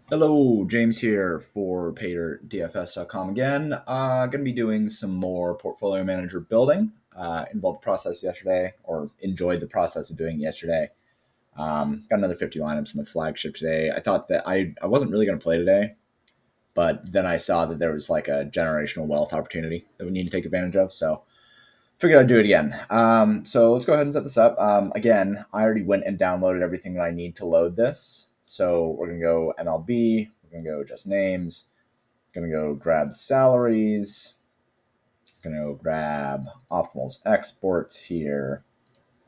Hello, James here for Paydirt DFS.com again. Going to be doing some more portfolio manager building. Involved the process yesterday, or enjoyed the process of doing it yesterday. Got another 50 lineups in the flagship today. I thought that I wasn't really going to play today, but then I saw that there was like a generational wealth opportunity that we need to take advantage of. So figured I'd do it again. So let's go ahead and set this up. Again, I already went and downloaded everything that I need to load this. So we're going to go MLB. We're going to go just names. Going to go grab salaries. Going to go grab optimals exports here.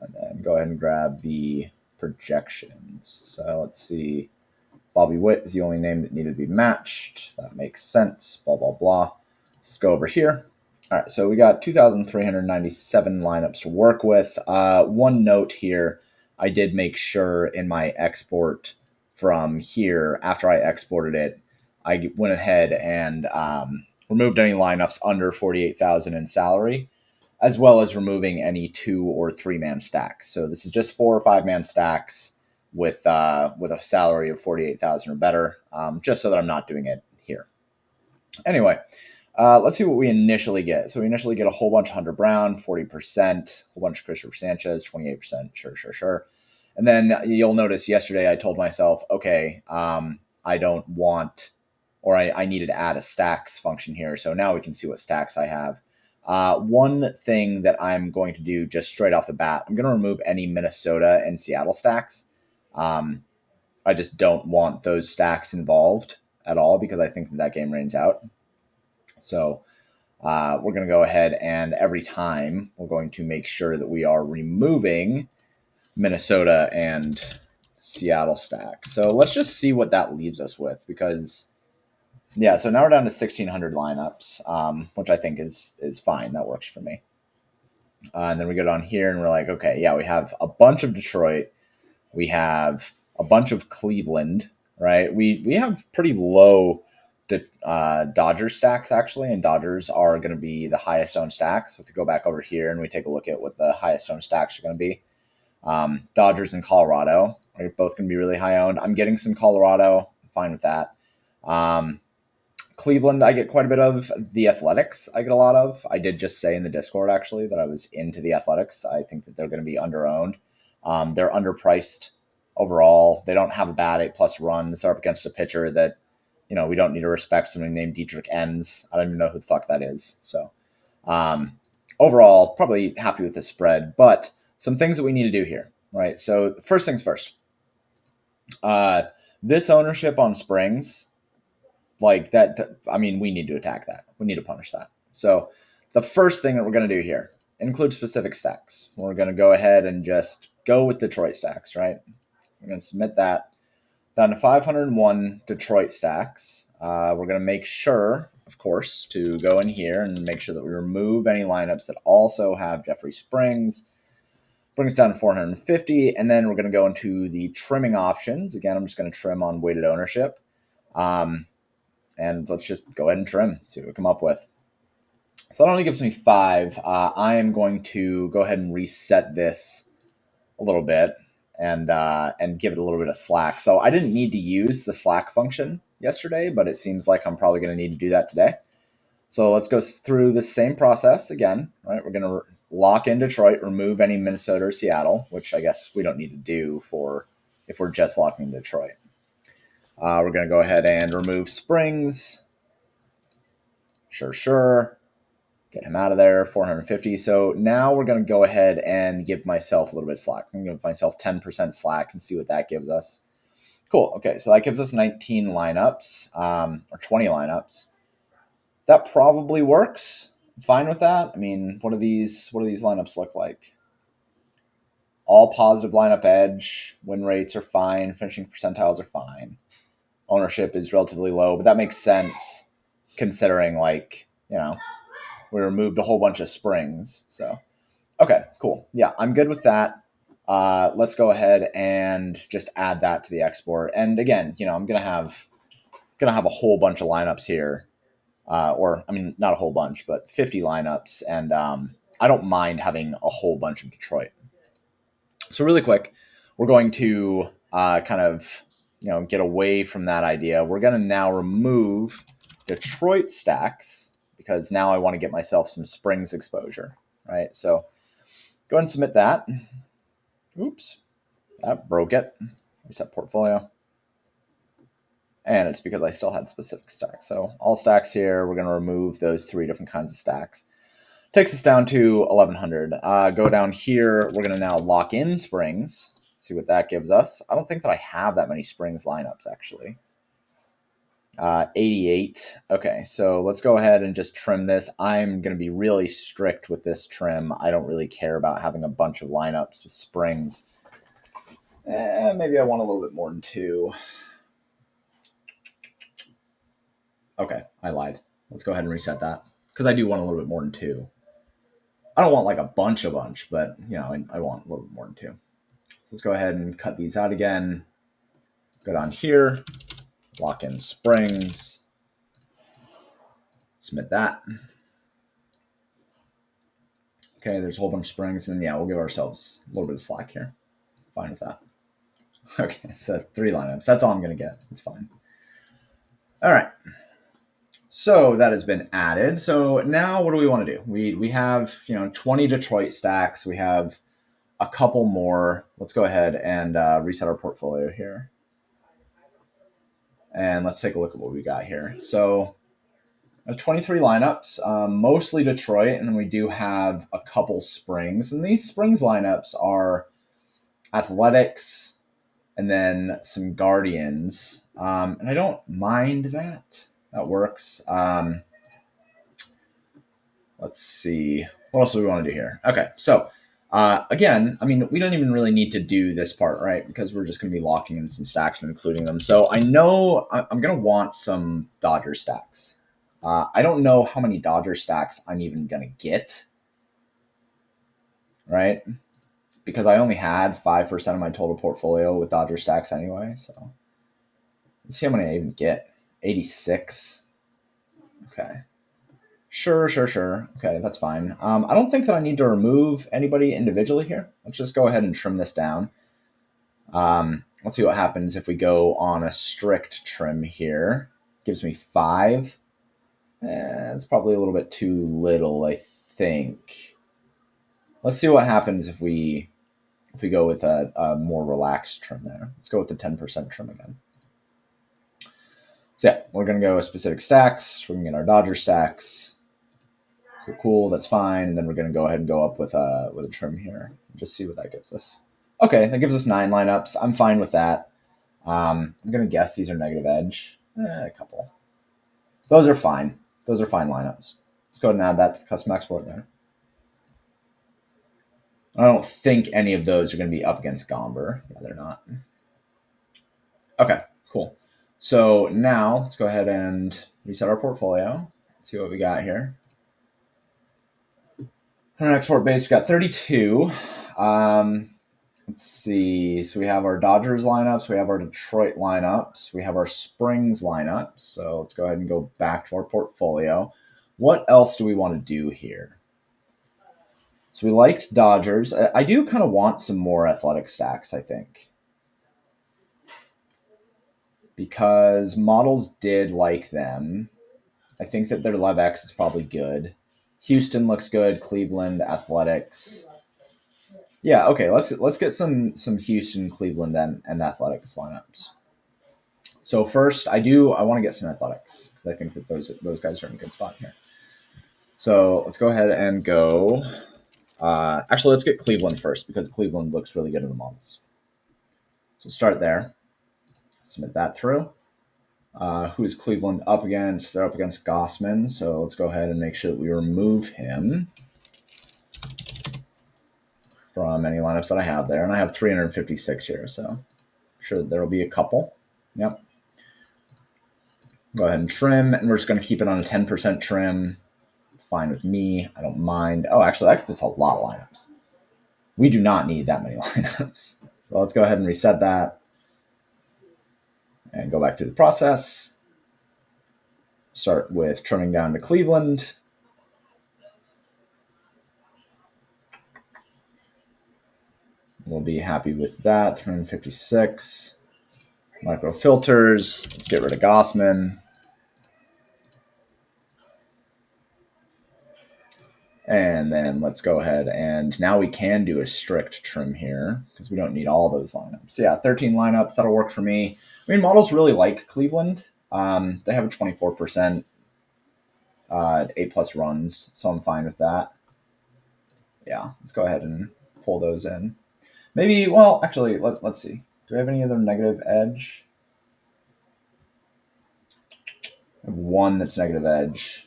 And then go ahead and grab the projections. So let's see. Bobby Witt is the only name that needed to be matched. That makes sense. Blah, blah, blah. Let's go over here. All right, so we got 2,397 lineups to work with. One note here, I did make sure in my export from here, after I exported it, I went ahead and removed any lineups under 48,000 in salary, as well as removing any 2 or 3 man stacks. So this is just 4 or 5 man stacks with a salary of 48,000 or better, just so that I'm not doing it here. Anyway, let's see what we initially get. So we initially get a whole bunch of Hunter Brown, 40%, a whole bunch of Christopher Sanchez, 28%, sure. And then you'll notice yesterday I told myself, okay, I don't want, or I needed to add a stacks function here. So now we can see what stacks I have. One thing that I'm going to do just straight off the bat, I'm going to remove any Minnesota and Seattle stacks. I just don't want those stacks involved at all because I think that game rains out. So we're going to go ahead and every time we're going to make sure that we are removing Minnesota and Seattle stack. So let's just see what that leaves us with because, yeah, so now we're down to 1,600 lineups, which I think is fine. That works for me. And then we go down here and we're like, okay, yeah, we have a bunch of Detroit. We have a bunch of Cleveland, right? We have pretty low Dodgers stacks actually, and Dodgers are going to be the highest owned stacks. So if we go back over here and we take a look at what the highest owned stacks are going to be, Dodgers and Colorado are both going to be really high owned. I'm getting some Colorado, I'm fine with that. Cleveland, I get quite a bit of. The Athletics, I get a lot of. I did just say in the Discord actually that I was into the Athletics. I think that they're going to be underowned. They're underpriced overall. They don't have a bad 8+ runs. They're up against a pitcher that, we don't need to respect, somebody named Dietrich Enns. I don't even know who the fuck that is. So overall, probably happy with the spread, but some things that we need to do here, right? So first things first. This ownership on Springs, like that, I mean, we need to attack that. We need to punish that. So the first thing that we're going to do here, include specific stacks. We're going to go ahead and just go with Detroit stacks, right? We're going to submit that down to 501 Detroit stacks. We're going to make sure, of course, to go in here and make sure that we remove any lineups that also have Jeffrey Springs. Bring us down to 450, and then we're going to go into the trimming options. Again, I'm just going to trim on weighted ownership. And let's just go ahead and trim, see what we come up with. So that only gives me 5. I am going to go ahead and reset this a little bit and give it a little bit of slack. So I didn't need to use the slack function yesterday, but it seems like I'm probably going to need to do that today. So let's go through the same process again, right? We're going to lock in Detroit, remove any Minnesota or Seattle, which I guess we don't need to do for if we're just locking Detroit. We're going to go ahead and remove Springs. Sure. Get him out of there, 450. So now we're going to go ahead and give myself a little bit of slack. I'm going to give myself 10% slack and see what that gives us. Cool. Okay, so that gives us 19 lineups, or 20 lineups. That probably works. I'm fine with that. I mean, what do these lineups look like? All positive lineup edge. Win rates are fine. Finishing percentiles are fine. Ownership is relatively low, but that makes sense considering, like, we removed a whole bunch of springs. So, okay, cool. Yeah, I'm good with that. Let's go ahead and just add that to the export. And again, I'm gonna have a whole bunch of lineups here, or I mean, not a whole bunch, but 50 lineups, and I don't mind having a whole bunch of Detroit. So really quick, we're going to kind of get away from that idea. We're going to now remove Detroit stacks because now I want to get myself some Springs exposure, right? So go ahead and submit that. Oops, that broke it. Reset portfolio. And it's because I still had specific stacks. So all stacks here, we're going to remove those 3 different kinds of stacks. Takes us down to 1100. Go down here. We're going to now lock in Springs. See what that gives us. I don't think that I have that many Springs lineups, actually. 88. Okay, so let's go ahead and just trim this. I'm going to be really strict with this trim. I don't really care about having a bunch of lineups with Springs. Maybe I want a little bit more than 2. Okay, I lied. Let's go ahead and reset that because I do want a little bit more than 2. I don't want like a bunch, but I want a little bit more than 2. So let's go ahead and cut these out again. Go down here, lock in Springs, submit that. Okay, there's a whole bunch of Springs, and we'll give ourselves a little bit of slack here. Fine with that. Okay, so 3 lineups. That's all I'm going to get. It's fine. All right. So that has been added. So now what do we want to do? We have 20 Detroit stacks. We have a couple more. Let's go ahead and reset our portfolio here. And let's take a look at what we got here. So 23 lineups, mostly Detroit, and then we do have a couple Springs. And these Springs lineups are Athletics and then some Guardians. And I don't mind that. That works. Let's see. What else do we want to do here? Okay, so again, we don't even really need to do this part, right? Because we're just going to be locking in some stacks and including them. So I know I'm going to want some Dodger stacks. I don't know how many Dodger stacks I'm even going to get, right? Because I only had 5% of my total portfolio with Dodger stacks anyway. So let's see how many I even get. 86. Okay. Sure. Okay, that's fine. I don't think that I need to remove anybody individually here. Let's just go ahead and trim this down. Let's see what happens if we go on a strict trim here. Gives me 5. It's probably a little bit too little, I think. Let's see what happens if we go with a more relaxed trim there. Let's go with the 10% trim again. So we're going to go with specific stacks. We're going to get our Dodger stacks. Cool, that's fine. And then we're going to go ahead and go up with a trim here. Just see what that gives us. Okay, that gives us 9 lineups. I'm fine with that. I'm going to guess these are negative edge. A couple. Those are fine. Those are fine lineups. Let's go ahead and add that to custom export there. I don't think any of those are going to be up against Gomber. Yeah, they're not. Okay, cool. So now let's go ahead and reset our portfolio. See what we got here. On our export base, we got 32. Let's see. So we have our Dodgers lineups. We have our Detroit lineups. We have our Springs lineups. So let's go ahead and go back to our portfolio. What else do we want to do here? So we liked Dodgers. I do kind of want some more athletic stacks, I think. Because models did like them. I think that their LevX is probably good. Houston looks good. Cleveland, Athletics. Yeah, okay. Let's get some Houston, Cleveland, and Athletics lineups. So first, I want to get some Athletics because I think that those guys are in a good spot here. So let's go ahead and go. Actually, let's get Cleveland first because Cleveland looks really good in the models. So start there. Submit that through. Who is Cleveland up against? They're up against Gossman. So let's go ahead and make sure that we remove him from any lineups that I have there. And I have 356 here, so I'm sure there will be a couple. Yep. Go ahead and trim, and we're just going to keep it on a 10% trim. It's fine with me. I don't mind. Oh, actually, that gives us a lot of lineups. We do not need that many lineups. So let's go ahead and reset that and go back through the process. Start with trimming down to Cleveland. We'll be happy with that. 356. Micro filters. Let's get rid of Gossman. And then let's go ahead and now we can do a strict trim here because we don't need all those lineups. So yeah, 13 lineups, that'll work for me. I mean, models really like Cleveland. They have a 24% 8+ runs, so I'm fine with that. Yeah, let's go ahead and pull those in. Maybe, well, actually, let's see. Do we have any other negative edge? I have one that's negative edge.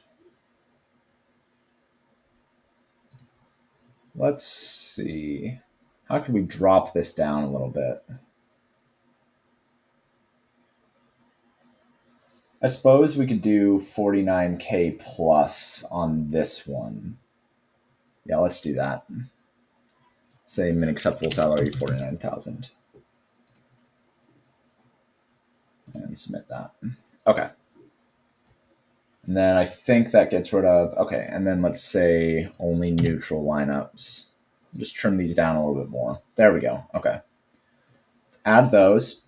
Let's see. How could we drop this down a little bit? I suppose we could do 49K plus on this one. Yeah, let's do that. Say min acceptable salary 49,000. And submit that. Okay. And then I think that gets rid of, okay, and then let's say only neutral lineups. Just trim these down a little bit more. There we go. Okay. Let's add those.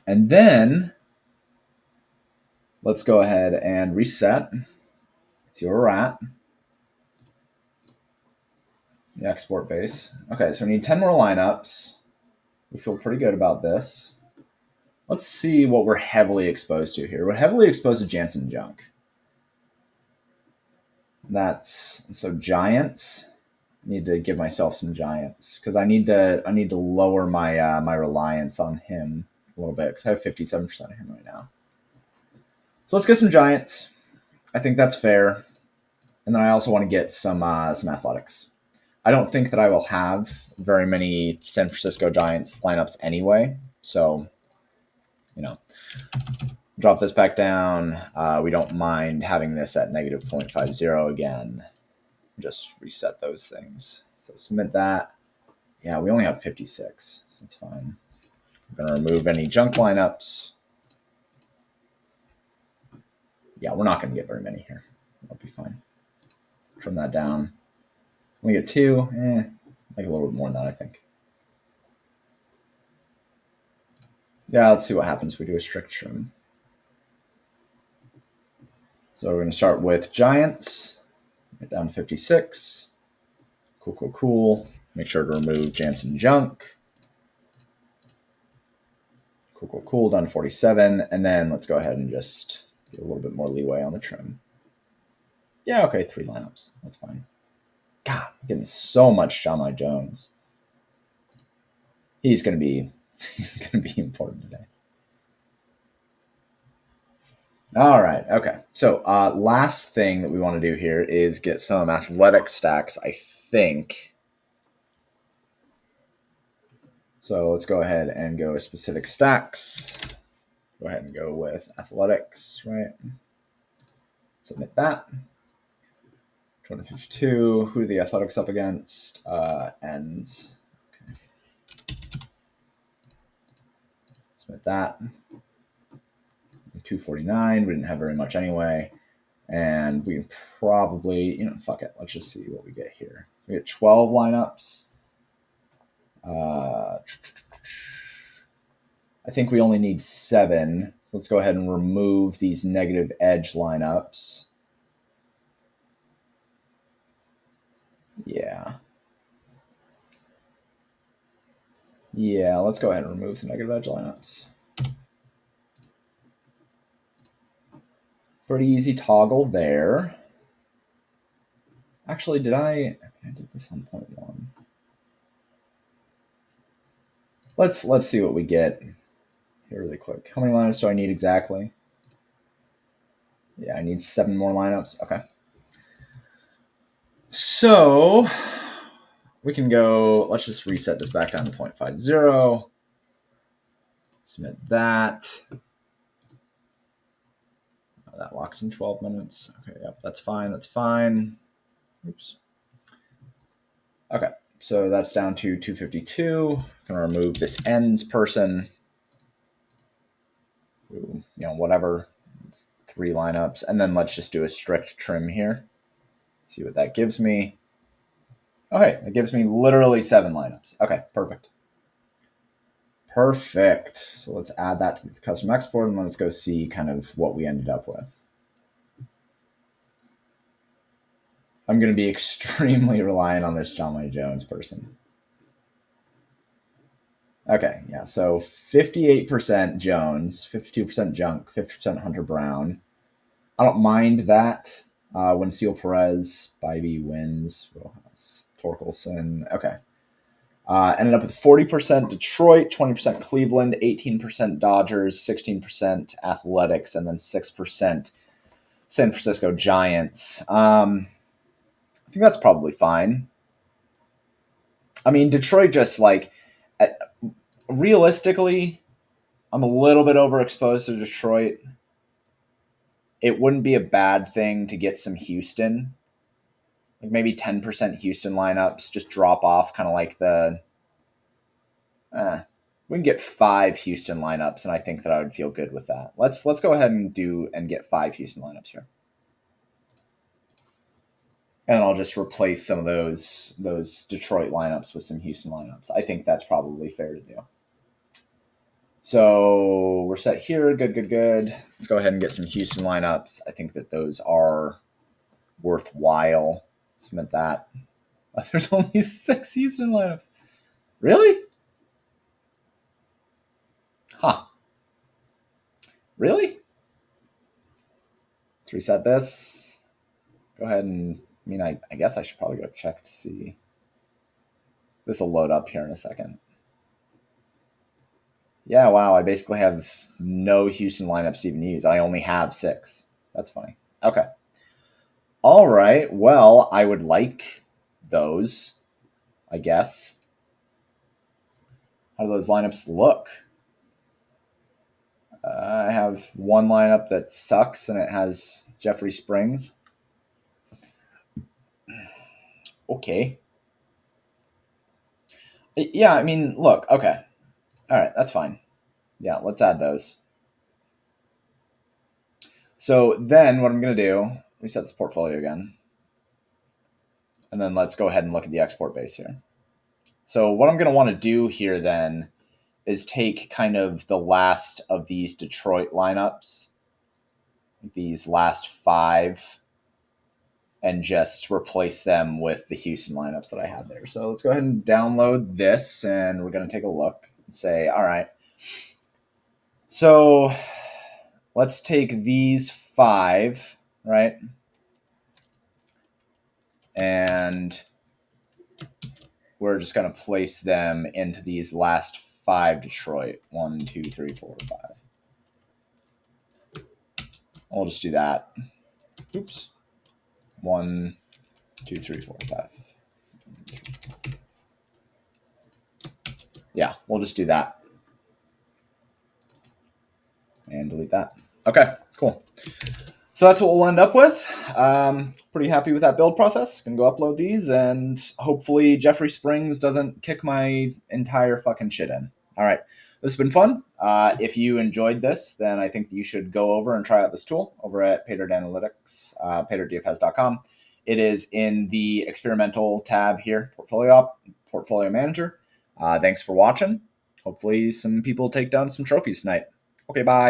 And then let's go ahead and reset. See where we're at. The export base. Okay, so we need 10 more lineups. We feel pretty good about this. Let's see what we're heavily exposed to here. We're heavily exposed to Jansen junk. That's so Giants. I need to give myself some Giants because I need to lower my my reliance on him a little bit because I have 57% of him right now. So let's get some Giants. I think that's fair. And then I also want to get some athletics. I don't think that I will have very many San Francisco Giants lineups anyway. So, you know, drop this back down. We don't mind having this at negative 0.50 again. Just reset those things. So submit that. Yeah, we only have 56, so it's fine. I'm going to remove any junk lineups. Yeah, we're not going to get very many here. That'll be fine. Trim that down. We get 2. Like a little bit more than that, I think. Yeah, let's see what happens if we do a strict trim. So we're going to start with Giants. Get down to 56. Cool. Make sure to remove Jansen junk. Cool. Down to 47. And then let's go ahead and just get a little bit more leeway on the trim. Yeah, okay, 3 lineups. That's fine. God, I'm getting so much Shamai Jones. He's gonna be important today. All right, okay. So last thing that we want to do here is get some athletic stacks, I think. So let's go ahead and go specific stacks. Go ahead and go with athletics, right? Submit that. 252. Who are the athletics up against? Ends. Okay. Submit that. 249. We didn't have very much anyway. And we probably, fuck it. Let's just see what we get here. We get 12 lineups. I think we only need 7. So let's go ahead and remove these negative edge lineups. Yeah, let's go ahead and remove the negative edge lineups. Pretty easy toggle there. Actually, I did this on 0.1. Let's see what we get here really quick. How many lineups do I need exactly? Yeah, I need 7 more lineups. Okay. So we can go, let's just reset this back down to 0.50. Submit that. That locks in 12 minutes. Okay, yep, that's fine. Oops. Okay, so that's down to 252. Gonna remove this ends person. Whatever. 3 lineups. And then let's just do a strict trim here. See what that gives me. Okay, it gives me literally 7 lineups. Okay, perfect. Perfect. So let's add that to the custom export, and let's go see kind of what we ended up with. I'm going to be extremely reliant on this John Wayne Jones person. Okay, yeah, so 58% Jones, 52% Junk, 50% Hunter Brown. I don't mind that. Winseal Perez, Bybee wins, Rojas, Torkelson. Okay. Ended up with 40% Detroit, 20% Cleveland, 18% Dodgers, 16% Athletics, and then 6% San Francisco Giants. I think that's probably fine. I mean, Detroit just like realistically, I'm a little bit overexposed to Detroit. It wouldn't be a bad thing to get some Houston, like maybe 10% Houston lineups, just drop off kind of like the. We can get 5 Houston lineups, and I think that I would feel good with that. Let's go ahead and get 5 Houston lineups here. And I'll just replace some of those Detroit lineups with some Houston lineups. I think that's probably fair to do. So we're set here. Good. Let's go ahead and get some Houston lineups. I think that those are worthwhile. Submit that. Oh, there's only 6 Houston lineups. Really? Huh. Really? Let's reset this. Go ahead and, I guess I should probably go check to see. This will load up here in a second. Yeah, wow, I basically have no Houston lineups to even use. I only have 6. That's funny. Okay. All right, well, I would like those, I guess. How do those lineups look? I have one lineup that sucks, and it has Jeffrey Springs. Okay. Yeah, I mean, look, okay. All right, that's fine. Yeah, let's add those. So then what I'm going to do, reset this portfolio again. And then let's go ahead and look at the export base here. So what I'm going to want to do here then is take kind of the last of these Detroit lineups, these last 5, and just replace them with the Houston lineups that I had there. So let's go ahead and download this, and we're going to take a look and say, all right, so let's take these 5, right? And we're just going to place them into these last 5 Detroit. 1, 2, 3, 4, 5. We'll just do that. Oops. 1, 2, 3, 4, 5. Yeah, we'll just do that. And delete that. Okay, cool. So that's what we'll end up with. Pretty happy with that build process. Gonna go upload these, and hopefully Jeffrey Springs doesn't kick my entire fucking shit in. All right, this has been fun. If you enjoyed this, then I think you should go over and try out this tool over at Paydirt Analytics, paydirtdfs.com. It is in the experimental tab here, Portfolio Manager. Thanks for watching. Hopefully some people take down some trophies tonight. Okay, bye.